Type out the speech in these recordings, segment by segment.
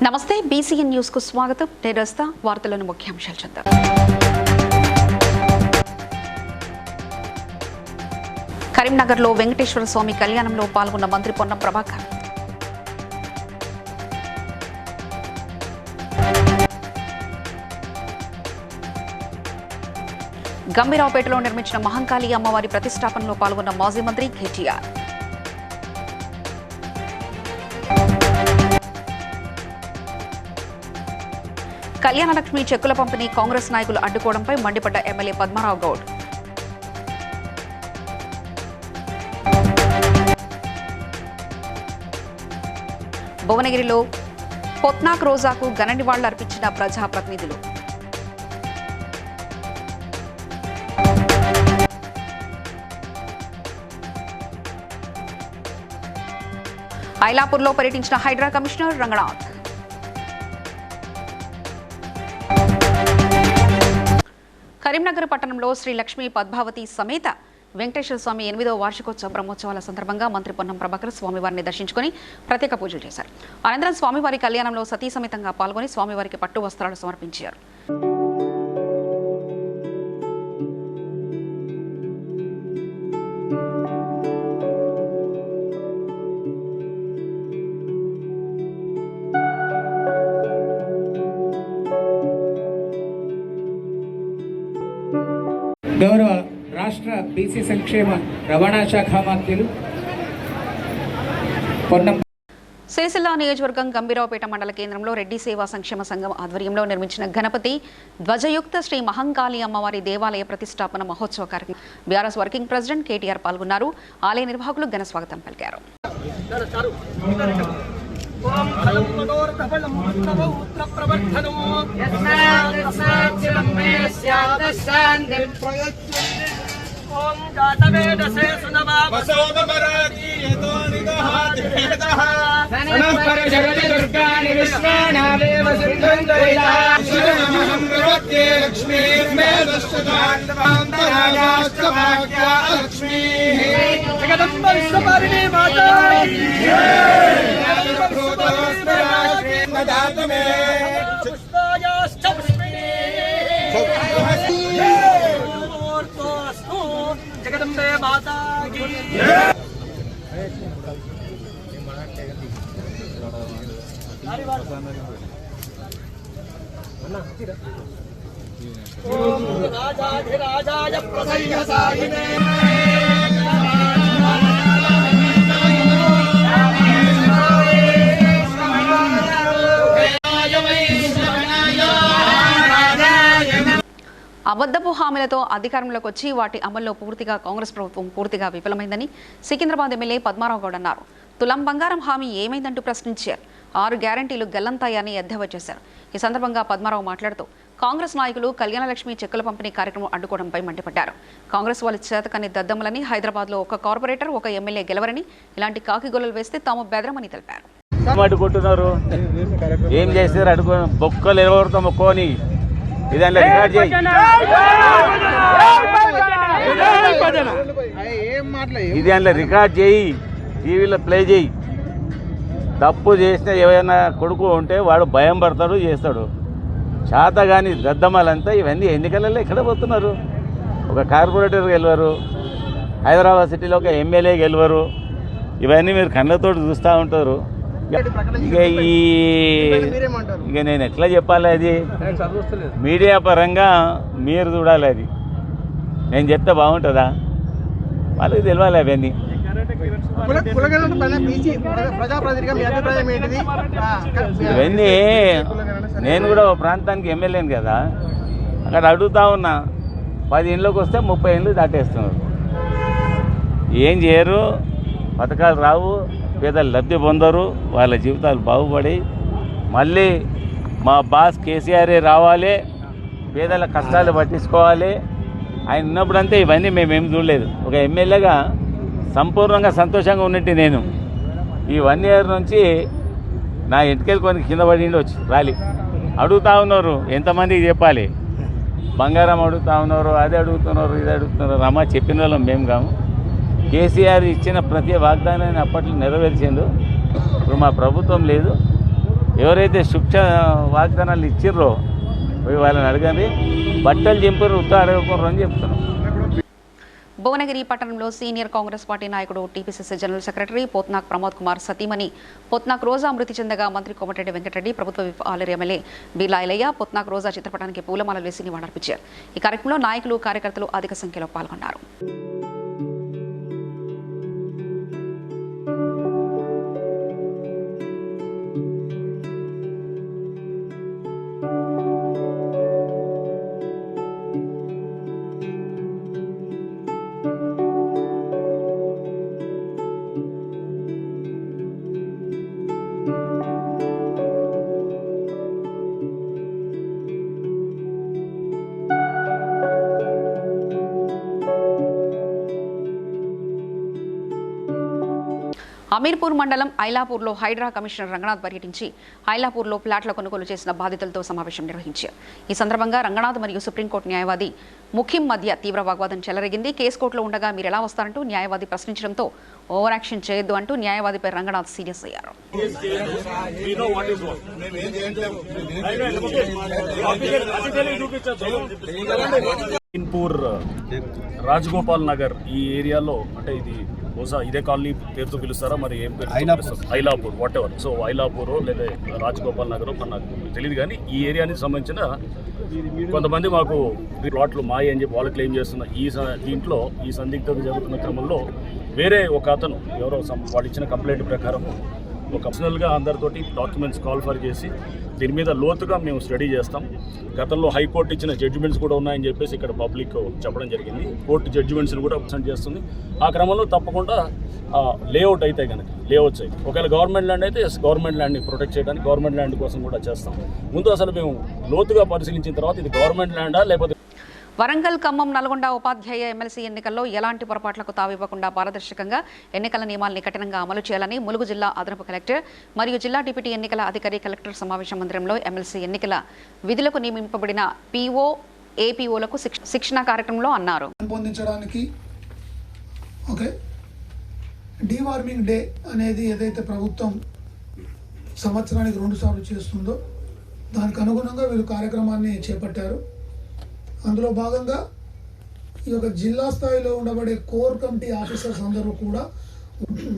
నమస్తే BCN news కు స్వాగతం. నేను రస్తా. వార్తలను ముఖ్యాంశాలు చూద్దాం. కరీంనగర్లో వెంకటేశ్వర స్వామి కళ్యాణంలో పాల్గొన్న మంత్రి పొన్నం ప్రభాకర్. గంభీరావుపేటలో నిర్మించిన మహంకాళి అమ్మవారి ప్రతిష్టాపనలో పాల్గొన్న మాజీ మంత్రి కేటీఆర్. కళ్యాణలక్ష్మి చెక్కుల పంపిణీ కాంగ్రెస్ నాయకులు అడ్డుకోవడంపై మండిపడ్డ ఎమ్మెల్యే పద్మారావు గౌడ్. భువనగిరిలో పొత్నాక్ రోజాకు ఘన నివాళులు అర్పించిన ప్రజాప్రతినిధులు. ఐలాపూర్లో పర్యటించిన హైడ్రా కమిషనర్ రంగనాథ్. కరీంనగర్ పట్టణంలో శ్రీ లక్ష్మీ పద్మావతి సమేత వెంకటేశ్వర స్వామి 8వ వార్షికోత్సవ బ్రహ్మోత్సవాల సందర్భంగా మంత్రి పొన్నం ప్రభాకర్ స్వామివారిని దర్శించుకుని ప్రత్యేక పూజలు చేశారు. అనంతరం స్వామివారి కళ్యాణంలో సతీ సమేతంగా పాల్గొని స్వామివారికి పట్టు వస్త్రాలు సమర్పించారు. గౌరవ రాష్ట్ర బీసీ సంక్షేమ రవాణా శాఖ మంత్రులు పొన్నం. సిరిసిల్ల నియోజకవర్గం గంభీరావుపేట మండల కేంద్రంలో రెడ్డి సేవా సంక్షేమ సంఘం ఆధ్వర్యంలో నిర్మించిన గణపతి ధ్వజయుక్త శ్రీ మహంకాళి అమ్మవారి దేవాలయ ప్రతిష్టాపన మహోత్సవ కార్యక్రమం బీఆర్ఎస్ వర్కింగ్ ప్రెసిడెంట్ కేటీఆర్ పాల్గొన్నారు. ఆలయ నిర్వాహకులు ఘన స్వాగతం పలికారు. ఓం జాతవేదసే సునవావసోదమరాగి యతోనిదహాదివేదః సనఃపర జగతి దుర్గాని విశ్వానాదేవ సిద్ధంతైలా శరణమహం ప్రపద్యే లక్ష్మీర్మేదశ్చదాంతరాగాశ్చ భాగ్యా లక్ష్మీః జగదంబ విశ్వపారిణీ మాతా నదాతమే పుష్పాయాశ్చ జగదంబే మాతా కీ ఓం రాజాధిరాజాయ ప్రసయ్యసాయినే అబద్ధపు హామీలతో అధికారంలోకి వచ్చి వాటి అమల్లో పూర్తిగా కాంగ్రెస్ ప్రభుత్వం పూర్తిగా విఫలమైందని సికింద్రాబాద్ ఎమ్మెల్యే పద్మారావు గౌడ్ అన్నారు. తులం బంగారం హామీ ఏమైందంటూ ప్రశ్నించారు. 6 గ్యారంటీలు గల్లంతాయని ఎద్దేవా చేశారు. ఈ సందర్భంగా పద్మారావు మాట్లాడుతూ కాంగ్రెస్ నాయకులు కళ్యాణలక్ష్మి చెక్కుల పంపిణీ కార్యక్రమం అడ్డుకోవడంపై మండిపడ్డారు. కాంగ్రెస్ వాళ్ళు చేతకని దద్దమ్మలని, హైదరాబాద్లో ఒక కార్పొరేటర్ ఒక ఎమ్మెల్యే గెలవరని, ఇలాంటి కాకిగొల్లలు వేస్తే తాము బెదరమని తెలిపారు. అడ్డుకుంటున్నారు, ఏం చేస్తారు? అడుగు బొక్కలు ఎవరితో మొక్కోని ఇదాంట్లో రికార్డ్ చేయి, ఇదాంట్లో రికార్డ్ చేయి, టీవీలో ప్లే చేయి. తప్పు చేసిన ఏమైనా కొడుకు ఉంటే వాడు భయం పడతాడు, చేస్తాడు. చేత కానీ దద్దమ్మలంతా ఇవన్నీ ఎన్నికలలో ఎక్కడ పోతున్నారు? ఒక కార్పొరేటర్ గెలవరు, హైదరాబాద్ సిటీలో ఒక ఎమ్మెల్యే గెలవరు. ఇవన్నీ మీరు కళ్ళతో చూస్తూ ఉంటారు. ఇక నేను ఎట్లా చెప్పాలి? అది మీడియా పరంగా మీరు చూడాలి. అది నేను చెప్తే బాగుంటుందా? వాళ్ళకి తెలియాలి అవన్నీ. ఇవన్నీ నేను కూడా ఒక ప్రాంతానికి ఎమ్మెల్యేను కదా, అక్కడ అడుగుతా ఉన్నా. 10 ఇండ్లకు వస్తే 30 ఇండ్లు దాటేస్తున్నారు. ఏం చేయరు, పథకాలు రావు, పేదలు లబ్ధి పొందరు, వాళ్ళ జీవితాలు బాగుపడి మళ్ళీ మా బాస్ కేసీఆరే రావాలి, పేదల కష్టాలు పట్టించుకోవాలి. ఆయన ఉన్నప్పుడంతే ఇవన్నీ మేమేం చూడలేదు. ఒక ఎమ్మెల్యేగా సంపూర్ణంగా సంతోషంగా ఉన్నట్టు నేను ఈ 1 ఇయర్ నుంచి నా ఇంటికెళ్ళి కొన్ని కింద పడి ఉండొచ్చు రాలి. అడుగుతూ ఉన్నారు, ఎంతమందికి చెప్పాలి? బంగారం అడుగుతూ ఉన్నారు, అది అడుగుతున్నారు, ఇది అడుగుతున్నారు. రమ్మ చెప్పిన వాళ్ళం మేము కాము. కేసీఆర్ ఇచ్చిన ప్రతి వాగ్దానాన్ని అప్పట్లో నెరవేర్చిండు. ఇప్పుడు మా ప్రభుత్వం లేదు, ఎవరైతే శుభ్ర వాగ్దానాలు ఇచ్చిర్రో పోయి వాళ్ళని అడగండి. బట్టలు చింపారు ఉత్త అడగకూడరు అని చెప్తున్నాం. భువనగిరి పట్టణంలో సీనియర్ కాంగ్రెస్ పార్టీ నాయకుడు TPCC general secretary Pothnak Pramod Kumar సతీమణి పోత్నాక్ రోజా మృతి చెందగా మంత్రి కోమటిరెడ్డి వెంకటరెడ్డి, ప్రభుత్వ విప్ ఆలేరు ఎమ్మెల్యే బిర్లా ఐలయ్య పోత్నాక్ రోజా చిత్రపటానికి పూలమాలలు వేసి నివాళులర్పించారు. ఈ కార్యక్రమంలో నాయకులు, కార్యకర్తలు అధిక సంఖ్యలో పాల్గొన్నారు. అమీర్పూర్ మండలం ఐలాపూర్లో హైడ్రా కమిషనర్ రంగనాథ్ పర్యటించి ఐలాపూర్లో ప్లాట్ల కొనుగోలు చేసిన బాధితులతో సమావేశం నిర్వహించారు. ఈ సందర్భంగా రంగనాథ్ మరియు సుప్రీంకోర్టు న్యాయవాది ముఖిం మధ్య తీవ్ర వాగ్వాదం చెలరేగింది. కేసు కోర్టులో ఉండగా మీరు ఎలా వస్తారంటూ న్యాయవాది ప్రశ్నించడంతో ఓవర్ యాక్షన్ చేయొద్దు అంటూ న్యాయవాదిపై రంగనాథ్ సీరియస్ అయ్యారు. రాజగోపాల్ నగర్ ఈ ఏరియాలో, అంటే ఇది బహుశా ఇదే కాలనీ పేరుతో పిలుస్తారా మరి ఏం పేరు? Ailapur, what ever. So Ailapur లేదా రాజగోపాల్ నగర్ నాకు తెలియదు, కానీ ఈ ఏరియానికి సంబంధించిన కొంతమంది మాకు ప్లాట్లు మాయ అని చెప్పి వాళ్ళు క్లెయిమ్ చేస్తున్న దీంట్లో ఈ సందిగ్ధత జరుగుతున్న క్రమంలో వేరే ఒక అతను ఎవరో వాళ్ళు ఇచ్చిన కంప్లైంట్ ప్రకారం ఒక పర్సనల్గా అందరితోటి డాక్యుమెంట్స్ కాల్ఫర్ చేసి దీని మీద లోతుగా మేము స్టడీ చేస్తాం. గతంలో హైకోర్టు ఇచ్చిన జడ్జిమెంట్స్ కూడా ఉన్నాయని చెప్పేసి ఇక్కడ పబ్లిక్ చెప్పడం జరిగింది. కోర్టు జడ్జిమెంట్స్ని కూడా ప్రెజెంట్ చేస్తుంది. ఆ క్రమంలో తప్పకుండా లేఅవుట్ అయితే కనుక లేఅవుట్స్ అయితే ఒకవేళ గవర్నమెంట్ ల్యాండ్ అయితే గవర్నమెంట్ ల్యాండ్ని ప్రొటెక్ట్ చేయడానికి గవర్నమెంట్ ల్యాండ్ కోసం కూడా చేస్తాం. ముందు అసలు మేము లోతుగా పరిశీలించిన తర్వాత ఇది గవర్నమెంట్ ల్యాండా లేకపోతే. వరంగల్, ఖమ్మం, నల్గొండ ఉపాధ్యాయ ఎమ్మెల్సీ ఎన్నికల్లో ఎలాంటి పొరపాట్లకు తావివ్వకుండా పారదర్శకంగా ఎన్నికల నియమాల్ని కఠినంగా అమలు చేయాలని ములుగు జిల్లా అదనపు కలెక్టర్ మరియు జిల్లా డిప్యూటీ ఎన్నికల అధికారి కలెక్టర్ సమావేశ మందిరంలో ఎమ్మెల్సీ ఎన్నికల విధులకు నియమింపబడిన పీఓ, ఏపీఓలకు శిక్షణ కార్యక్రమంలో అన్నారు. పొందించడానికి డీవార్మింగ్ డే అనేది ఏదైతే ప్రభుత్వం సంవత్సరానికి 2 సార్లు చేస్తుందో దానికి అనుగుణంగా వీళ్ళు కార్యక్రమాన్ని చేపట్టారు. అందులో భాగంగా ఈ యొక్క జిల్లా స్థాయిలో ఉండబడే కోర్ కమిటీ ఆఫీసర్స్ అందరూ కూడా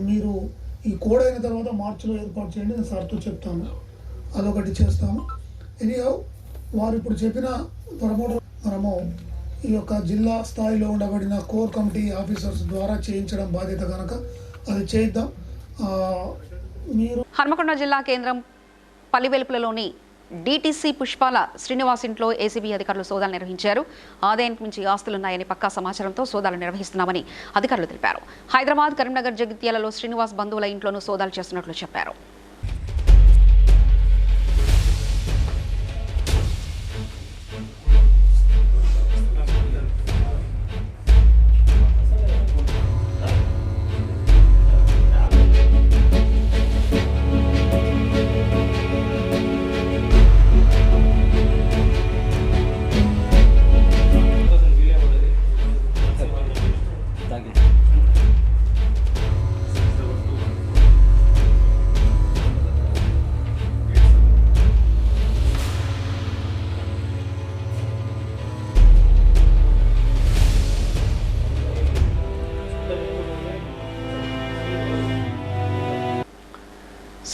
మీరు ఈ కోడ్ అయిన తర్వాత మార్చిలో ఏర్పాటు చేయండి, నేను సార్తో చెప్తాను, అదొకటి చేస్తాము. ఎనీహౌ వారు ఇప్పుడు చెప్పిన మనము ఈ యొక్క జిల్లా స్థాయిలో ఉండబడిన కోర్ కమిటీ ఆఫీసర్స్ ద్వారా చేయించడం బాధ్యత కనుక అది చేద్దాం. మీరు హన్మకొండ జిల్లా కేంద్రం పల్లివెలుపులలోని డీటీసీ పుష్పాల శ్రీనివాస్ ఇంట్లో ఏసీబీ అధికారులు సోదాలు నిర్వహించారు. ఆదాయానికి మించి ఆస్తులున్నాయని పక్కా సమాచారంతో సోదాలు నిర్వహిస్తున్నామని అధికారులు తెలిపారు. హైదరాబాద్, కరీంనగర్, జగిత్యాలలో శ్రీనివాస్ బంధువుల ఇంట్లోనూ సోదాలు చేస్తున్నట్లు చెప్పారు.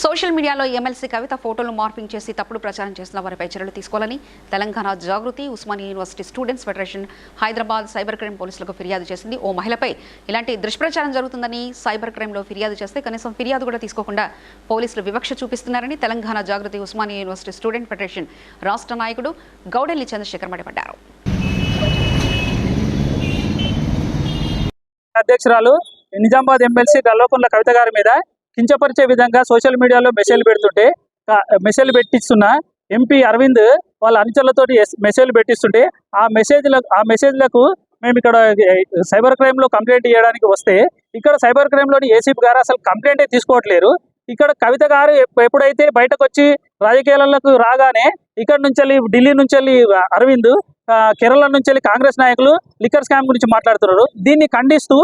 సోషల్ మీడియాలో ఎమ్మెల్సీ కవిత ఫోటోలు మార్పింగ్ చేసి తప్పుడు ప్రచారం చేసిన వారిపై చర్యలు తీసుకోవాలని Telangana Jagruthi, Osmania university students federation Hyderabad cyber crime పోలీసులకు ఫిర్యాదు చేసింది. ఓ మహిళపై ఇలాంటి దుష్ప్రచారం జరుగుతుందని సైబర్ క్రైమ్లో ఫిర్యాదు చేస్తే కనీసం ఫిర్యాదు కూడా తీసుకోకుండా పోలీసులు వివక్ష చూపిస్తున్నారని Telangana Jagruthi, Osmania university student federation రాష్ట్ర నాయకుడు గౌడెల్లి చంద్రశేఖర్ మండిపడ్డారు. అధ్యక్షురాలు నిజామాబాద్ ఎమ్మెల్సీ గల్లోకొండ కవిత గారి మీద కించపరిచే విధంగా సోషల్ మీడియాలో మెసేజ్లు పెట్టిస్తున్న ఎంపీ అరవింద్ వాళ్ళ అనుచరులతోటి మెసేజ్లు పెట్టిస్తుంటే ఆ మెసేజ్లకు మేము ఇక్కడ సైబర్ క్రైమ్లో కంప్లైంట్ చేయడానికి వస్తే ఇక్కడ సైబర్ క్రైమ్లోని ఏసీపీ గారు అసలు కంప్లైంటే తీసుకోవట్లేరు. ఇక్కడ కవిత గారు ఎప్పుడైతే బయటకు వచ్చి రాజకీయాలకు రాగానే ఇక్కడ నుంచి ఢిల్లీ నుంచి అరవింద్, కేరళ నుంచి కాంగ్రెస్ నాయకులు లిక్కర్ స్కామ్ గురించి మాట్లాడుతున్నారు. దీన్ని ఖండిస్తూ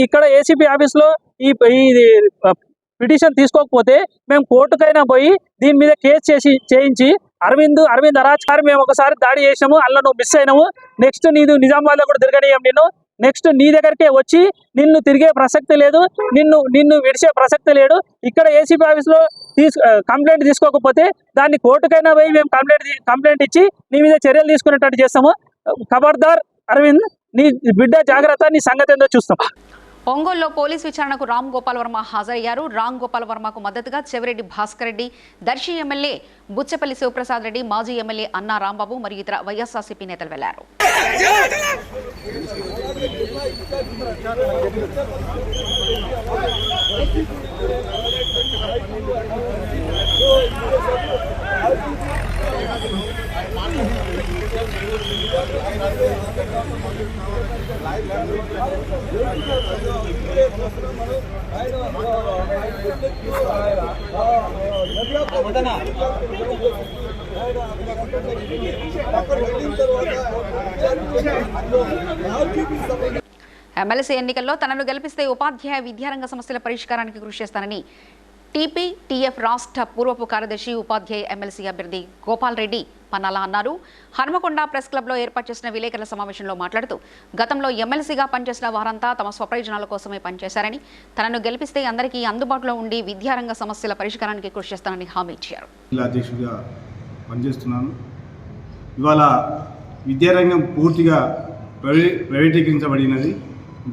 ఇక్కడ ఏసీపీ ఆఫీస్లో ఈ పిటిషన్ తీసుకోకపోతే మేము కోర్టుకైనా పోయి దీని మీద కేసు చేయించి అరవింద్ అరాజ్కారి మేము ఒకసారి దాడి చేసినాము, అందులో నువ్వు మిస్ అయినావు, నెక్స్ట్ నీదు నిజామాబాద్లో కూడా తిరగనీయం, నిన్ను నెక్స్ట్ నీ దగ్గరికే వచ్చి నిన్ను తిరిగే ప్రసక్తి లేదు, నిన్ను విడిచే ప్రసక్తి లేదు. ఇక్కడ ఏసీపీ ఆఫీస్లో కంప్లైంట్ తీసుకోకపోతే దాన్ని కోర్టుకైనా పోయి మేము కంప్లైంట్ ఇచ్చి నీ మీద చర్యలు తీసుకునేటట్టు చేస్తాము. ఖబర్దార్ అరవింద్, నీ బిడ్డ జాగ్రత్త, నీ సంగతి ఏందో చూస్తాం. ఒంగోలులో పోలీస్ విచారణకు రామ్ గోపాల్ వర్మ హాజరయ్యారు. రామ్ గోపాల్ వర్మకు మద్దతుగా చెవిరెడ్డి భాస్కర్ రెడ్డి, దర్శి ఎమ్మెల్యే బుచ్చెపల్లి శివప్రసాద్ రెడ్డి, మాజీ ఎమ్మెల్యే అన్నా రాంబాబు మరియు ఇతర వైఎస్ఆర్సీపీ నేతలు వెళ్లారు. ఎమ్మెల్సీ ఎన్నికల్లో తనను గెలిపిస్తే ఉపాధ్యాయ విద్యారంగ సమస్యల పరిష్కారానికి కృషి చేస్తానని టీపీటీఎఫ్ రాష్ట్ర పూర్వపు కార్యదర్శి ఉపాధ్యాయ ఎమ్మెల్సీ అభ్యర్థి గోపాల్ రెడ్డి పన్నాల అన్నారు. హనుమకొండ ప్రెస్ క్లబ్లో ఏర్పాటు చేసిన విలేకరుల సమావేశంలో మాట్లాడుతూ గతంలో ఎమ్మెల్సీగా పనిచేసిన వారంతా తమ స్వప్రయోజనాల కోసమే పనిచేశారని, తనను గెలిపిస్తే అందరికీ అందుబాటులో ఉండి విద్యారంగ సమస్యల పరిష్కారానికి కృషి చేస్తానని హామీ ఇచ్చారు. అధ్యక్షుడిగా పనిచేస్తున్నాను. ఇవాళ విద్యారంగం పూర్తిగా ప్రైవేటీకరించబడినది.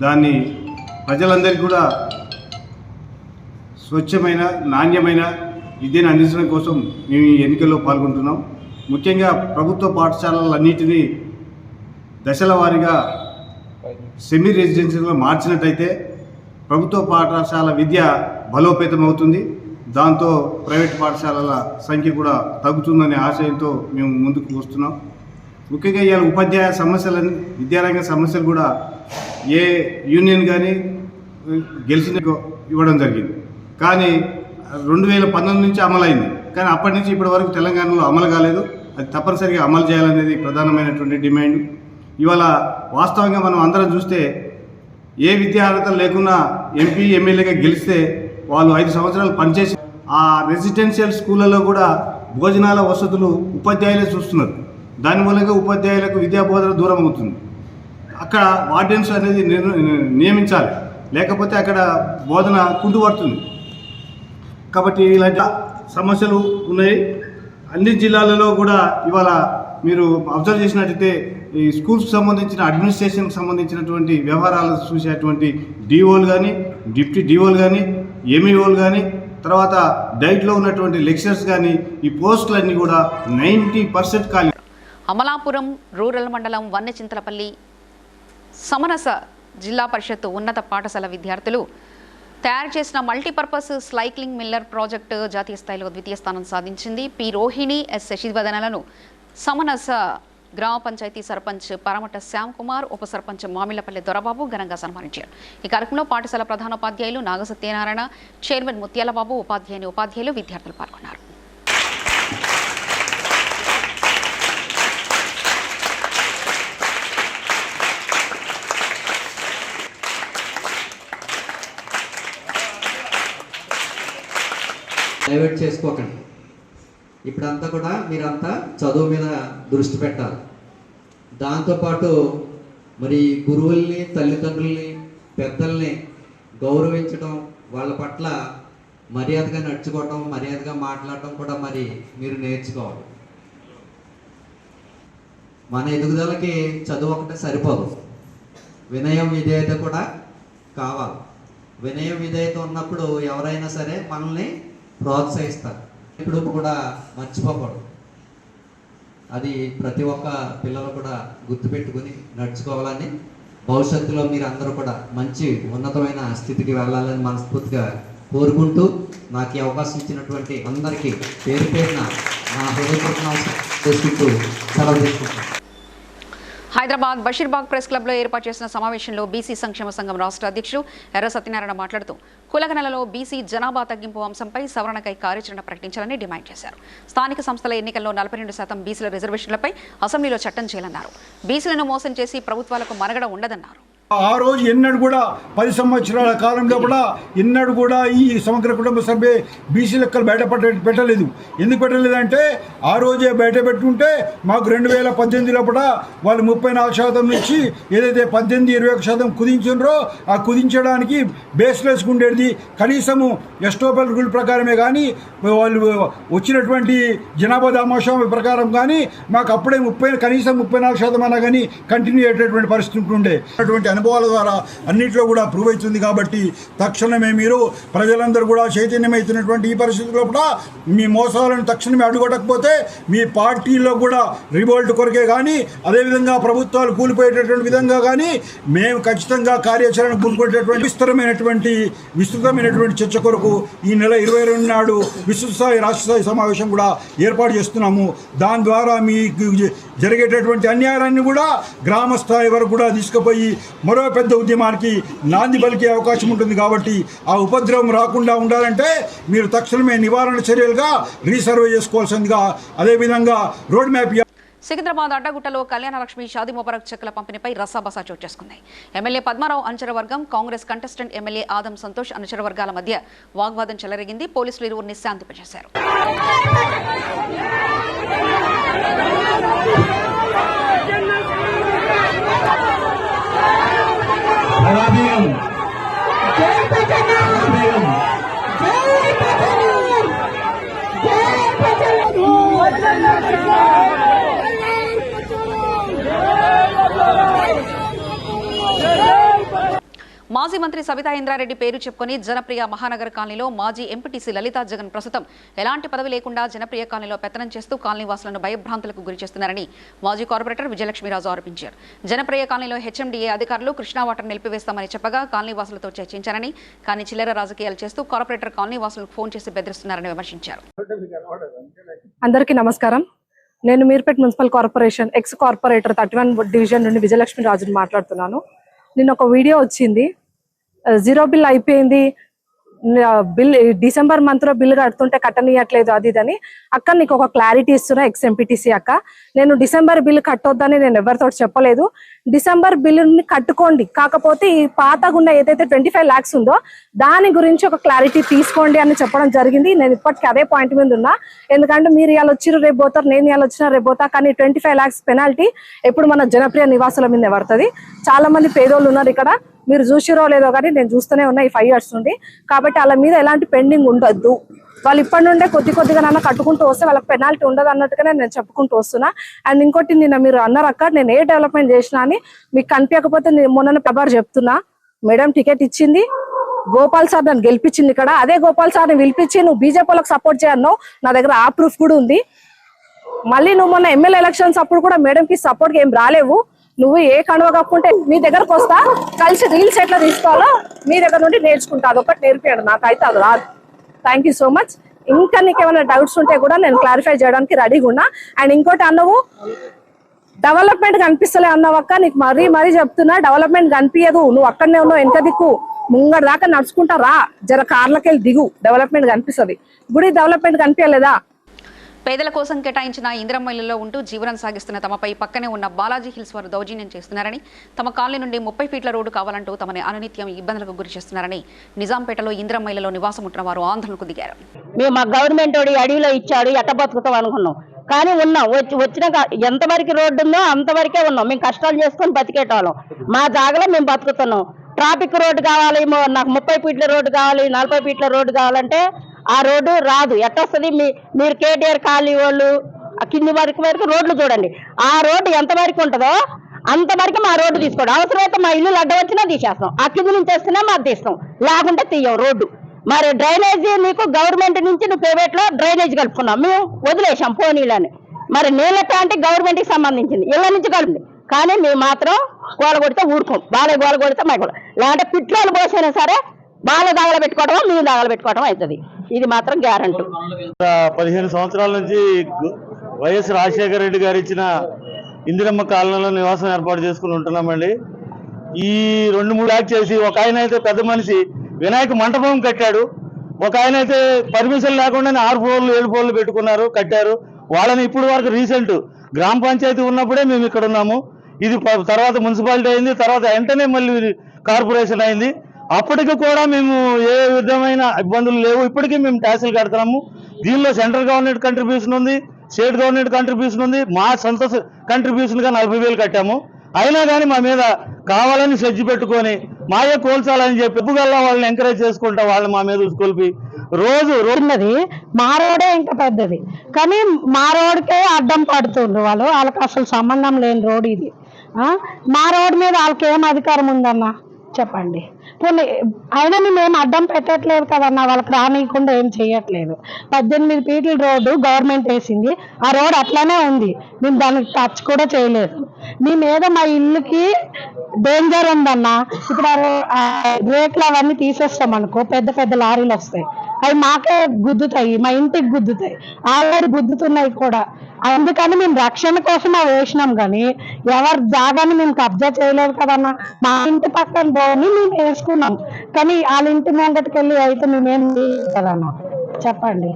దాన్ని ప్రజలందరికీ కూడా స్వచ్ఛమైన నాణ్యమైన విద్యను అందించడం కోసం మేము ఈ ఎన్నికల్లో పాల్గొంటున్నాం. ముఖ్యంగా ప్రభుత్వ పాఠశాలలన్నింటినీ దశల వారీగా సెమీ రెసిడెన్షియల్గా మార్చినట్టయితే ప్రభుత్వ పాఠశాల విద్య బలోపేతం అవుతుంది. దాంతో ప్రైవేట్ పాఠశాలల సంఖ్య కూడా తగ్గుతుందనే ఆశయంతో మేము ముందుకు వస్తున్నాం. ముఖ్యంగా ఇవాళ ఉపాధ్యాయ సమస్యలని, విద్యారంగ సమస్యలు కూడా ఏ యూనియన్ కానీ గెలిచిన ఇవ్వడం జరిగింది. కానీ 2019 నుంచి అమలైంది. కానీ అప్పటి నుంచి ఇప్పటి వరకు తెలంగాణలో అమలు కాలేదు. అది తప్పనిసరిగా అమలు చేయాలనేది ప్రధానమైనటువంటి డిమాండ్. ఇవాళ వాస్తవంగా మనం అందరం చూస్తే ఏ విద్యా అర్హతలు లేకున్నా ఎంపీ ఎమ్మెల్యేగా గెలిస్తే వాళ్ళు 5 సంవత్సరాలు పనిచేసి ఆ రెసిడెన్షియల్ స్కూళ్ళలో కూడా భోజనాల వసతులు ఉపాధ్యాయులే చూస్తున్నారు. దాని మూలంగా ఉపాధ్యాయులకు విద్యాబోధన దూరం అవుతుంది. అక్కడ వార్డెన్స్ అనేది నియమించాలి, లేకపోతే అక్కడ బోధన కుంటుపడుతుంది. కాబట్టి ఇలాంటి సమస్యలు ఉన్నాయి. అన్ని జిల్లాలలో కూడా ఇవాళ మీరు అబ్జర్వ్ చేసినట్టయితే ఈ స్కూల్స్కి సంబంధించిన అడ్మినిస్ట్రేషన్కి సంబంధించినటువంటి వ్యవహారాలు చూసేటువంటి డిఓలు కానీ, డిప్యూటీ డిఓలు కానీ, ఎంఈఓలు కానీ, తర్వాత డైట్లో ఉన్నటువంటి లెక్చరర్స్ కానీ, ఈ పోస్టులన్నీ కూడా 90% ఖాళీ. అమలాపురం రూరల్ మండలం వన్నెచింతలపల్లి సమరస జిల్లా పరిషత్ ఉన్నత పాఠశాల విద్యార్థులు తయారు చేసిన మల్టీపర్పస్ సైక్లింగ్ మిల్లర్ ప్రాజెక్టు జాతీయ స్థాయిలో ద్వితీయ స్థానం సాధించింది. పి రోహిణి, ఎస్ శశివదనలను సమరస గ్రామ పంచాయతీ సర్పంచ్ పరమట శ్యామ్ కుమార్, ఉప సర్పంచ్ మామిళ్లపల్లి దొరబాబు ఘనంగా సన్మానించారు. ఈ కార్యక్రమంలో పాఠశాల ప్రధానోపాధ్యాయులు నాగసత్యనారాయణ, చైర్మన్ ముత్యాలబాబు, ఉపాధ్యాయులు విద్యార్థులు పాల్గొన్నారు. డైవర్ట్ చేసుకోకండి. ఇప్పుడంతా కూడా మీరంతా చదువు మీద దృష్టి పెట్టాలి. దాంతోపాటు మరి గురువుల్ని, తల్లిదండ్రుల్ని, పెద్దల్ని గౌరవించడం, వాళ్ళ పట్ల మర్యాదగా నడుచుకోవటం, మర్యాదగా మాట్లాడటం కూడా మరి మీరు నేర్చుకోవాలి. మన ఎదుగుదలకి చదువు ఒకటే సరిపోదు, వినయం విధేయత కూడా కావాలి. వినయం విధేయత ఉన్నప్పుడు ఎవరైనా సరే మనల్ని ప్రోత్సహిస్తారు. ఇప్పుడు కూడా మర్చిపోకూడదు. అది ప్రతి ఒక్క పిల్లలు కూడా గుర్తుపెట్టుకుని నడుచుకోవాలని, భవిష్యత్తులో మీరు అందరూ కూడా మంచి ఉన్నతమైన స్థితికి వెళ్ళాలని మనస్ఫూర్తిగా కోరుకుంటూ, నాకు ఈ అవకాశం ఇచ్చినటువంటి అందరికీ పేరు పేరున నా హృదయపూర్వక చేసుకుంటూ సెలవు తీసుకుంటాను. హైదరాబాద్ బషీర్బాగ్ ప్రెస్ క్లబ్లో ఏర్పాటు చేసిన సమావేశంలో బీసీ సంక్షేమ సంఘం రాష్ట్ర అధ్యక్షుడు ఎర్ర సత్యనారాయణ మాట్లాడుతూ కులగణనలో బీసీ జనాభా తగ్గింపు అంశంపై సవరణకై కార్యాచరణ ప్రకటించాలని డిమాండ్ చేశారు. స్థానిక సంస్థల ఎన్నికల్లో 42% బీసీల రిజర్వేషన్లపై అసెంబ్లీలో చట్టం చేయాలన్నారు. బీసీలను మోసం చేసి ప్రభుత్వాలకు మనుగడ ఉండదన్నారు. ఆ రోజు ఎన్నడూ కూడా 10 సంవత్సరాల కాలంలో కూడా ఎన్నడూ కూడా ఈ సమగ్ర కుటుంబ సర్వే బీసీ లెక్కలు పెట్టలేదు. ఎందుకు పెట్టలేదంటే ఆ రోజే బయట పెట్టుకుంటే మాకు 2018 లోపల వాళ్ళు 34% నుంచి ఏదైతే 18-21% కుదించారో ఆ కుదించడానికి బేస్లెస్ ఉండేది కనీసము ఎస్టోపల్ రూల్ ప్రకారమే కానీ వాళ్ళు వచ్చినటువంటి జనాభా దామాషం ప్రకారం కానీ మాకు అప్పుడే కనీసం 34% అన్నా కానీ కంటిన్యూ అయ్యేటటువంటి పరిస్థితి ఉంటుండే. అటువంటి అనుభవాల ద్వారా అన్నింటిలో కూడా ప్రూవ్ అవుతుంది. కాబట్టి తక్షణమే మీరు ప్రజలందరూ కూడా చైతన్యమవుతున్నటువంటి ఈ పరిస్థితుల్లో కూడా మీ మోసాలను తక్షణమే అడ్డుకొట్టకపోతే మీ పార్టీలో కూడా రివోల్ట్ కొరకే కానీ అదేవిధంగా ప్రభుత్వాలు కూలిపోయేటటువంటి విధంగా కానీ మేము ఖచ్చితంగా కార్యాచరణ కూలుకొట్టేటువంటి విస్తృతమైనటువంటి చర్చ కొరకు ఈ నెల 22 నాడు విస్తృత స్థాయి రాష్ట్ర స్థాయి సమావేశం కూడా ఏర్పాటు చేస్తున్నాము. దాని ద్వారా మీకు జరిగేటటువంటి అన్యాయాన్ని కూడా గ్రామ స్థాయి వరకు కూడా తీసుకుపోయి మరో పెద్ద ఉద్యమానికి నాంది పలికే అవకాశం ఉంటుంది. కాబట్టి ఆ ఉపద్రవం రాకుండా ఉండాలంటే మీరు తక్షణమే నివారణ చర్యలుగా రీసర్వే చేసుకోవాల్సిందిగా అదేవిధంగా రోడ్ మ్యాప్. సికింద్రాబాద్ అడ్డగుట్టలో కళ్యాణలక్ష్మి షాదీ ముబారక్ చెక్కుల పంపిణీపై రసాబసా చోటు చేసుకుంది. ఎమ్మెల్యే పద్మారావు అనుచర వర్గం, కాంగ్రెస్ కంటెస్టెంట్ ఎమ్మెల్యే ఆదం సంతోష్ అనుచర వర్గాల మధ్య వాగ్వాదం చెలరేగింది. పోలీసులు ఇరువురిని శాంతింపజేశారు. మాజీ మంత్రి సబితా ఇంద్రారెడ్డి పేరు చెప్పుకొని జనప్రియ మహానగర్ కాలనీలో మాజీ ఎంపీటీసీ లలితా జగన్ ప్రస్తుతం ఎలాంటి పదవి లేకుండా జనప్రియ కాలనీలో పెత్తనం చేస్తూ కాలనీ వాసులను భయభ్రాంతులకు గురి చేస్తున్నారని మాజీ కార్పొరేటర్ విజయలక్ష్మీరాజు ఆరోపించారు. జనప్రియ కాలనీలో హెచ్ఎండిఏ అధికారులు కృష్ణా వాటర్ నిలిపివేస్తామని చెప్పగా కాలనీ వాసులతో చర్చించారని, కానీ చిల్లర రాజకీయాలు చేస్తూ కార్పొరేటర్ కాలనీ వాసులకు ఫోన్ చేసి బెదిరిస్తున్నారని విమర్శించారు. అందరికీ నమస్కారం. నేను Meerpet municipal corporation ex corporator 31 division నుండి విజయలక్ష్మీరాజుని మాట్లాడుతున్నాను. నిన్న ఒక వీడియో వచ్చింది, 0 బిల్ అయిపోయింది, బిల్ డిసెంబర్ మంత్ లో బిల్ కడుతుంటే కట్టనియట్లేదు అది ఇదని. అక్క నీకు ఒక క్లారిటీ ఇస్తున్నా, ఎక్స్ ఎంపీటీసీ అక్క, నేను డిసెంబర్ బిల్ కట్టొద్దని నేను ఎవరితో చెప్పలేదు. డిసెంబర్ బిల్లుని కట్టుకోండి, కాకపోతే ఈ పాతగుండా ఏదైతే 25 lakhs ఉందో దాని గురించి ఒక క్లారిటీ తీసుకోండి అని చెప్పడం జరిగింది. నేను ఇప్పటికీ అదే పాయింట్ మీద ఉన్నా. ఎందుకంటే మీరు ఇవాళ వచ్చిరు రేపు పోతారు, నేను ఇవాళ వచ్చినా రేపు పోతా, కానీ 25 lakhs పెనాల్టీ ఎప్పుడు మన జనప్రియ నివాసుల మీద పడుతుంది. చాలా మంది పేదోళ్ళు ఉన్నారు ఇక్కడ, మీరు చూసిరో లేదో కానీ నేను చూస్తూనే ఉన్నా ఈ 5 years నుండి. కాబట్టి వాళ్ళ మీద ఎలాంటి పెండింగ్ ఉండొద్దు, వాళ్ళు ఇప్పటి నుండే కొద్దిగా నాన్న కట్టుకుంటూ వస్తే వాళ్ళకి పెనాల్టీ ఉండదు అన్నట్టుగానే నేను చెప్పుకుంటూ వస్తున్నా. అండ్ ఇంకోటి, నిన్న మీరు అన్నారు అక్క నేను ఏ డెవలప్మెంట్ చేసినా అని, మీకు కనిపించకపోతే మొన్న ప్రభార్ చెప్తున్నా, మేడం టికెట్ ఇచ్చింది, గోపాల్ సార్ నన్ను గెలిపించింది ఇక్కడ, అదే గోపాల్ సార్ని పిలిపించి నువ్వు బీజేపీలకు సపోర్ట్ చేయన్నావు, నా దగ్గర ఆ ప్రూఫ్ కూడా ఉంది. మళ్ళీ నువ్వు మొన్న ఎమ్మెల్యే ఎలక్షన్స్ అప్పుడు కూడా మేడంకి సపోర్ట్కి ఏం రాలేవు, నువ్వు ఏ కండువ కప్పుకుంటే మీ దగ్గరకు వస్తా, కలిసి రీల్స్ ఎట్లా తీసుకోవాలో మీ దగ్గర నుండి నేర్చుకుంటా, అదొకటి నేర్పాడు, నాకైతే అది రాదు. Thank you so much. ఇంకా నీకు ఏమైనా డౌట్స్ ఉంటే కూడా నేను క్లారిఫై చేయడానికి రెడీగా ఉన్నా. అండ్ ఇంకోటి అన్నవు డెవలప్మెంట్ కనిపిస్తలే అన్నావక్క, నీకు మరీ చెప్తున్నా, డెవలప్మెంట్ కనిపించదు, నువ్వు అక్కడనే ఉన్నావు, వెనక దిక్కు ముంగడ దాకా నడుచుకుంటా రా, జర కార్లకి వెళ్ళి దిగు, డెవలప్మెంట్ కనిపిస్తుంది. గుడి డెవలప్మెంట్ కనిపించలేదా? పేదల కోసం కేటాయించిన ఇందిరమ్మ ఉంటూ జీవనం సాగిస్తున్న తమపై పక్కనే ఉన్న బాలాజీ హిల్స్ వారు దౌర్జన్యం చేస్తున్నారని, తమ కాలనీ నుండి 30 ఫీట్ల రోడ్డు కావాలంటూ తమని అనునిత్యం ఇబ్బందులకు గురి చేస్తున్నారని నిజాంపేటలో ఇందిరమ్మ నివాసం ఉంటున్న వారు ఆందోళనకు దిగారు. మేము మా గవర్నమెంట్ అడవిలో ఇచ్చాడు, ఎట్ట బతుకుతాం అనుకున్నాం, కానీ ఉన్నాం. వచ్చినాక ఎంతవరకు రోడ్డు ఉందో అంతవరకే ఉన్నాం. మేము కష్టాలు చేసుకొని బతికేటోళ్ళం, మా జాగలో మేము బతుకుతున్నాం. ట్రాఫిక్ రోడ్డు కావాలి, నాకు 30 ఫీట్ల రోడ్డు కావాలి, 40 ఫీట్ల రోడ్డు కావాలంటే ఆ రోడ్డు రాదు. ఎట్టొస్తుంది? మీరు కేటీఆర్ కాలనీ వాళ్ళు కింది వరకు రోడ్లు చూడండి, ఆ రోడ్డు ఎంతవరకు ఉంటుందో అంతవరకు మా రోడ్డు తీసుకోండి. అవసరమైతే మా ఇల్లు అడ్డం వచ్చినా తీసేస్తాం, ఆ కింది నుంచి వస్తున్నా మాకు తీస్తాం, లేకుంటే తీయం రోడ్డు. మరి డ్రైనేజీ నీకు గవర్నమెంట్ నుంచి నువ్వు ప్రైవేట్లో డ్రైనేజ్ కలుపుకున్నాం, మేము వదిలేసాం పోనీలని. మరి నీళ్ళ ప్లాంట్ గవర్నమెంట్కి సంబంధించింది, ఇళ్ళ నుంచి కలుపుంది, కానీ మేము మాత్రం గోల కొడితే ఊరుకోం, బాగా గోల కొడితే మాకు లేదంటే పిట్రోలు పోసైనా సరే బాగా దాగలు పెట్టుకోవటం, మేము దాగలు పెట్టుకోవటం అవుతుంది. ఇది మాత్రం గ్యారంటీ. 15 సంవత్సరాల నుంచి వైఎస్ రాజశేఖర రెడ్డి గారు ఇచ్చిన ఇందిరమ్మ కాలనీలో నివాసం ఏర్పాటు చేసుకుని ఉంటున్నామండి. ఈ 2-3 యాక్ట్ చేసి ఒక ఆయన అయితే పెద్ద మనిషి వినాయక మంటపం కట్టాడు, ఒక ఆయన అయితే పర్మిషన్ లేకుండానే 6 ఫ్లోర్లు 7 ఫ్లోర్లు పెట్టుకున్నారు, కట్టారు. వాళ్ళని ఇప్పుడు వరకు రీసెంట్ గ్రామ పంచాయతీ ఉన్నప్పుడే మేము ఇక్కడ ఉన్నాము. ఇది తర్వాత మున్సిపాలిటీ అయింది, తర్వాత వెంటనే మళ్ళీ కార్పొరేషన్ అయింది. అప్పటికి కూడా మేము ఏ విధమైన ఇబ్బందులు లేవు. ఇప్పటికీ మేము ట్యాక్సులు కడుతున్నాము. దీనిలో సెంట్రల్ గవర్నమెంట్ కంట్రిబ్యూషన్ ఉంది, స్టేట్ గవర్నమెంట్ కంట్రిబ్యూషన్ ఉంది. మా సొంత కంట్రిబ్యూషన్గా 40,000 కట్టాము. అయినా కానీ మా మీద కావాలని సెజ్జి పెట్టుకొని మాయే కోల్చాలని చెప్పి ఎప్పుగల్లా వాళ్ళని ఎంకరేజ్ చేసుకుంటా వాళ్ళు మా మీద ఉసుకొల్పి రోజున్నది. మా రోడే ఇంకా పెద్దది, కానీ మా రోడ్కే అడ్డం పడుతుండ్రు వాళ్ళు. వాళ్ళకి అసలు సంబంధం లేని రోడ్ ఇది. మా రోడ్ మీద వాళ్ళకి ఏం అధికారం ఉందన్న చెప్పండి. అయినా మేము అడ్డం పెట్టట్లేదు కదన్నా, వాళ్ళకి రానియకుండా ఏం చేయట్లేదు. 18 ఫీట్ల రోడ్డు గవర్నమెంట్ వేసింది, ఆ రోడ్ అట్లానే ఉంది. మేము దానికి టచ్ కూడా చేయలేదు. మీ మీద మా ఇల్లుకి డేంజర్ ఉందన్న. ఇప్పుడు రేట్లు అవన్నీ తీసేస్తాం అనుకో, పెద్ద పెద్ద లారీలు వస్తాయి, అవి మాకే గుద్దుతాయి, మా ఇంటికి గుద్దుతాయి, ఆల్రెడీ గుద్దుతున్నాయి కూడా. అందుకని మేము రక్షణ కోసం అవి వేసినాం, కానీ ఎవరి జాగాని మేము కబ్జా చేయలేదు కదన్నా. మా ఇంటి పక్కన పోని మేము వేసుకున్నాం, కానీ వాళ్ళ ఇంటి ముంగటికి వెళ్ళి అయితే మేమేం కదన్నా చెప్పండి.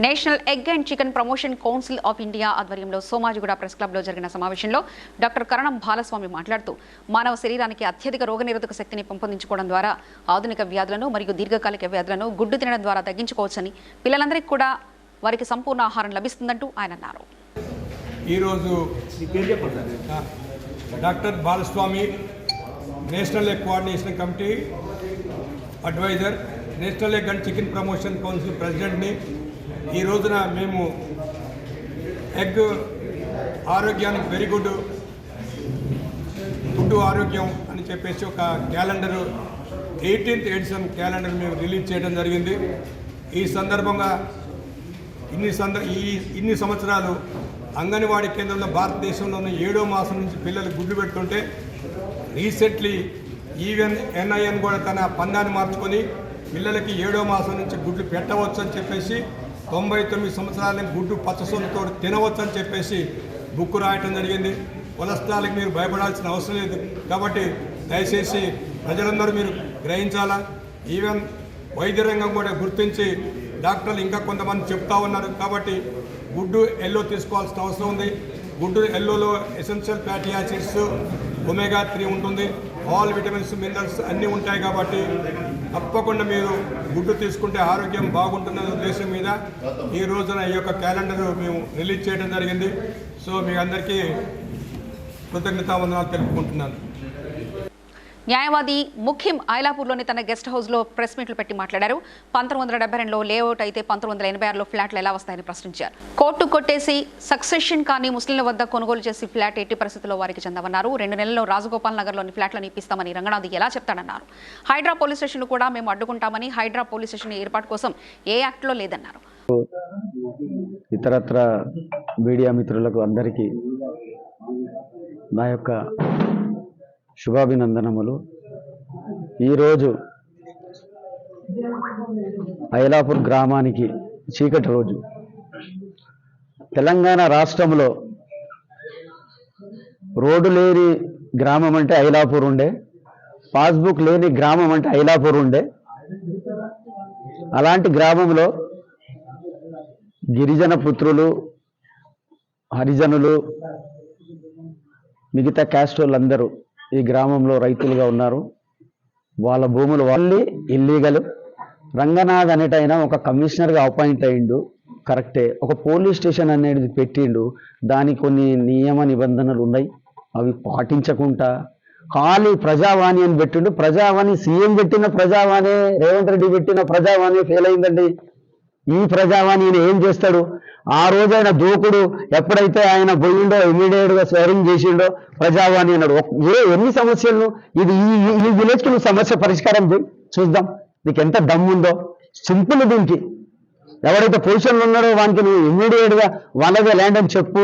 National egg and chicken promotion council of India ఆధ్వర్యంలో సోమాజిగూడ ప్రెస్ క్లబ్లో జరిగిన సమావేశంలో డాక్టర్ కరణం బాలస్వామి మాట్లాడుతూ మానవ శరీరానికి అత్యధిక రోగనిరోధక శక్తిని పెంపొందించుకోవడం ద్వారా ఆధునిక వ్యాధులను మరియు దీర్ఘకాలిక వ్యాధులను గుడ్డు తినడం ద్వారా తగ్గించుకోవచ్చని, పిల్లలందరికీ కూడా వారికి సంపూర్ణ ఆహారం లభిస్తుందంటూ ఆయన అన్నారు. ఈరోజు doctor Balaswamy national egg coordination committee adviser, national egg and chicken promotion council ప్రెసిడెంట్ని ఈ రోజున మేము ఎగ్ ఆరోగ్యానికి వెరీ గుడ్ ఆరోగ్యం అని చెప్పేసి ఒక క్యాలెండరు 18th ఎడిషన్ క్యాలెండర్ మేము రిలీజ్ చేయడం జరిగింది. ఈ సందర్భంగా ఇన్ని సంవత్సరాలు అంగన్వాడీ కేంద్రంలో భారతదేశంలోని 7వ మాసం నుంచి పిల్లలు గుడ్లు పెడుతుంటే రీసెంట్లీ ఈవెన్ NIN కూడా తన పందాన్ని మార్చుకొని పిల్లలకి 7వ మాసం నుంచి గుడ్లు పెట్టవచ్చు అని చెప్పేసి 99 సంవత్సరాలకి గుడ్డు పచ్చసొనతో తినవచ్చు అని చెప్పేసి బుక్ రాయటం జరిగింది. కొలెస్ట్రాల్కి మీరు భయపడాల్సిన అవసరం లేదు. కాబట్టి దయచేసి ప్రజలందరూ మీరు గ్రహించాలా. ఈవెన్ వైద్య రంగం కూడా గుర్తించి డాక్టర్లు ఇంకా కొంతమంది చెప్తా ఉన్నారు. కాబట్టి గుడ్డు ఎల్లో తీసుకోవాల్సిన అవసరం ఉంది. గుడ్డు ఎల్లోలో ఎసెన్షియల్ ఫ్యాటీ యాసిడ్స్, ఒమేగా 3 ఉంటుంది, ఆల్ విటమిన్స్, మినరల్స్ అన్నీ ఉంటాయి. కాబట్టి తప్పకుండా మీరు గుడ్డు తీసుకుంటే ఆరోగ్యం బాగుంటున్న ఉద్దేశం మీద ఈ రోజున ఈ యొక్క క్యాలెండర్ మేము రిలీజ్ చేయడం జరిగింది. సో మీ అందరికీ కృతజ్ఞతావందనాలు తెలుపుకుంటున్నాను. న్యాయవాది ముఖ్యం ఐలాపూర్లోని తన గెస్ట్ హౌస్లో ప్రెస్ మీట్లు పెట్టి మాట్లాడారు. 1972లో లేఅవుట్ అయితే 1986లో ఫ్లాట్లు ఎలా వస్తాయని ప్రశ్నించారు. కోర్టు కొట్టేసి సక్సెషన్ కానీ ముస్లింల వద్ద కొనుగోలు చేసి ఫ్లాట్ ఎట్టి పరిస్థితుల్లో వారికి చెందవన్నారు. 2 నెలల్లో రాజగోపాల్ నగర్లోని ఫ్లాట్లను ఇప్పిస్తామని రంగనాథ్ ఎలా చెప్తాడన్నారు. హైడ్రా పోలీస్ స్టేషన్ కూడా మేము అడ్డుకుంటామని, హైడ్రా పోలీస్ స్టేషన్ ఏర్పాటు కోసం ఏ యాక్ట్లో లేదన్నారు. ఇతరత్ర మీడియా మిత్రులకు అందరికీ నా యొక్క శుభాభినందనములు. ఈరోజు ఐలాపూర్ గ్రామానికి చీకటి రోజు. తెలంగాణ రాష్ట్రంలో రోడ్డు లేని గ్రామం అంటే ఐలాపూర్ ఉండే, పాస్బుక్ లేని గ్రామం అంటే ఐలాపూర్ ఉండే. అలాంటి గ్రామంలో గిరిజన పుత్రులు, హరిజనులు, మిగతా క్యాస్ట్ వాళ్ళందరూ ఈ గ్రామంలో రైతులుగా ఉన్నారు. వాళ్ళ భూములు వాళ్ళే ఇల్లీగల్. రంగనాథ్ అనేటైనా ఒక కమిషనర్గా అపాయింట్ అయ్యిండు, కరెక్టే. ఒక పోలీస్ స్టేషన్ అనేది పెట్టిండు, దానికి కొన్ని నియమ నిబంధనలు ఉన్నాయి, అవి పాటించకుండా ఖాళీ ప్రజావాణి అని పెట్టిండు. ప్రజావాణి సీఎం పెట్టిన ప్రజావాణి, రేవంత్ రెడ్డి పెట్టిన ప్రజావాణి ఫెయిల్ అయిందండి. ఈ ప్రజావాణి ఏం చేస్తాడు? ఆ రోజైన దూకుడు ఎప్పుడైతే ఆయన పోయిండో ఇమీడియట్గా స్వేరింగ్ చేసిండో ప్రజావాణి అన్నాడు. ఎన్ని సమస్యలను ఇది ఈ విలేజ్కి నువ్వు సమస్య పరిష్కారం చూద్దాం, నీకు ఎంత దమ్ముందో. సింపుల్. దీనికి ఎవరైతే పొజిషన్లో ఉన్నాడో వానికి నువ్వు ఇమీడియట్గా వాళ్ళదే ల్యాండ్ అని చెప్పు,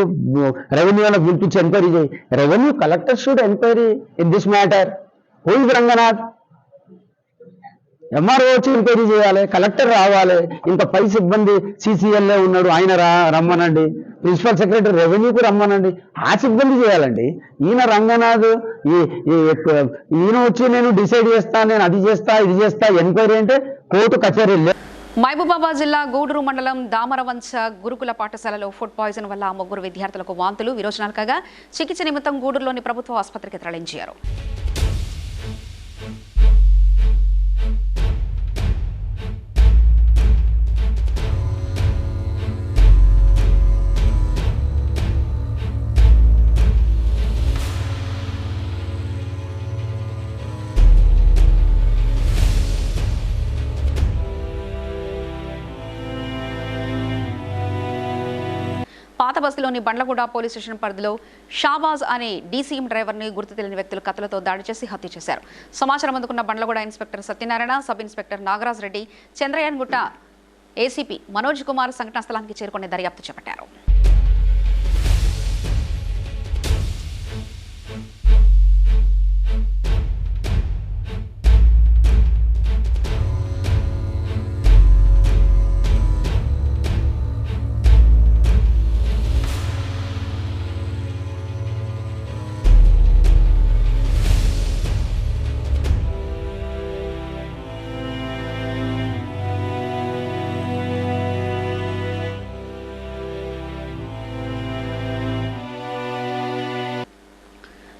రెవెన్యూ వాళ్ళకి పిలిపించి ఎంక్వైరీ చేయి. Revenue collector should enquiry in this matter. Who is Ranganath? MRO వచ్చి ఎంక్వైరీ చేయాలి, కలెక్టర్ రావాలి. ఇంకా పై సిబ్బంది CCLఏ ఉన్నాడు, ఆయన రమ్మనండి. ప్రిన్సిపల్ సెక్రటరీ రెవెన్యూకి రమ్మనండి, ఆ సిబ్బంది చేయాలండి. ఈయన రంగనాథ్ ఈయన వచ్చి నేను డిసైడ్ చేస్తా, నేను అది చేస్తా, ఇది చేస్తా, ఎంక్వైరీ అంటే కోర్టు కచేరీ. మహబూబాబాద్ జిల్లా గూడూరు మండలం దామరవంచ గురుకుల పాఠశాలలో ఫుడ్ పాయిజన్ వల్ల 3 విద్యార్థులకు వాంతులు విరోచనాలు కాగా చికిత్స నిమిత్తం గూడూరులోని ప్రభుత్వ ఆసుపత్రికి తరలించారు. పాత బస్సులోని బండ్లగూడ పోలీస్ స్టేషన్ పరిధిలో షాబాజ్ అనే డీసీఎం డ్రైవర్ని గుర్తు తెలియని వ్యక్తులు కత్తులతో దాడి చేసి హత్య చేశారు. సమాచారం అందుకున్న Bandlaguda inspector Satyanarayana, sub inspector Nagaraj Reddy, Chandrayangutta ACP Manoj Kumar సంఘటనా స్థలానికి చేరుకుని దర్యాప్తు చేపట్టారు.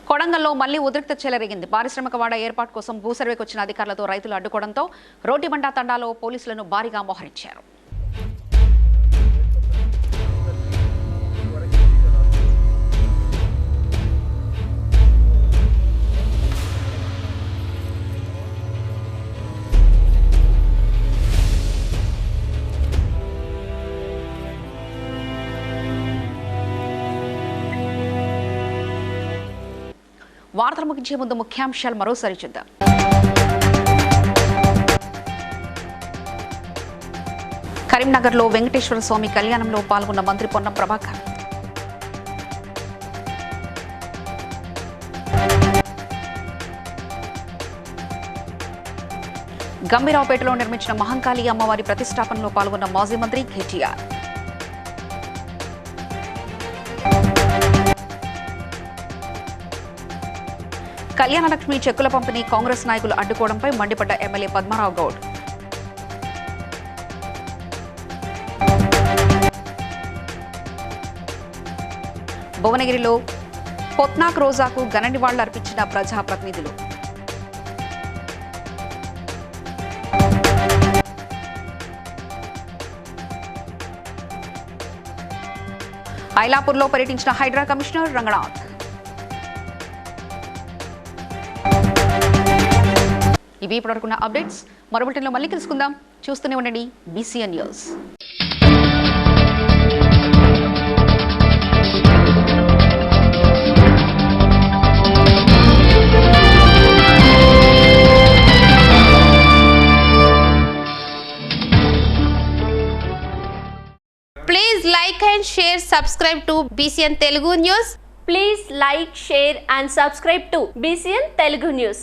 కొడంగల్లో మళ్లీ ఉద్రిక్తత చెలరేగింది. పారిశ్రామిక వాడ ఏర్పాటు కోసం భూ సర్వేకు వచ్చిన అధికారులతో రైతులు అడ్డుకోవడంతో రోటిబండా తండాలో పోలీసులను భారీగా మోహరించారు. వార్తలు ముగించే ముందు ముఖ్యాంశాలు మరోసారి చూద్దాం. కరీంనగర్లో వెంకటేశ్వర స్వామి కళ్యాణంలో పాల్గొన్న మంత్రి పొన్నం ప్రభాకర్. గంభీరావుపేటలో నిర్మించిన మహంకాళి అమ్మవారి ప్రతిష్టాపనలో పాల్గొన్న మాజీ మంత్రి కేటీఆర్. కళ్యాణలక్ష్మి చెక్కుల పంపిణీ కాంగ్రెస్ నాయకులు అడ్డుకోవడంపై మండిపడ్డ ఎమ్మెల్యే పద్మారావు గౌడ్. భువనగిరిలో పొత్నాక్ రోజాకు ఘన నివాళులు అర్పించిన ప్రజాప్రతినిధులు. ఐలాపూర్లో పర్యటించిన హైడ్రా కమిషనర్ రంగనాథ్. ఇవి ఇప్పటివరకున్న అప్డేట్స్. మరో బులెటిన్లో మళ్ళీ కలుసుకుందాం. చూస్తూనే ఉండండి BCN news. Please like and share, subscribe to BCN Telugu News. Please like, share and subscribe to BCN Telugu News.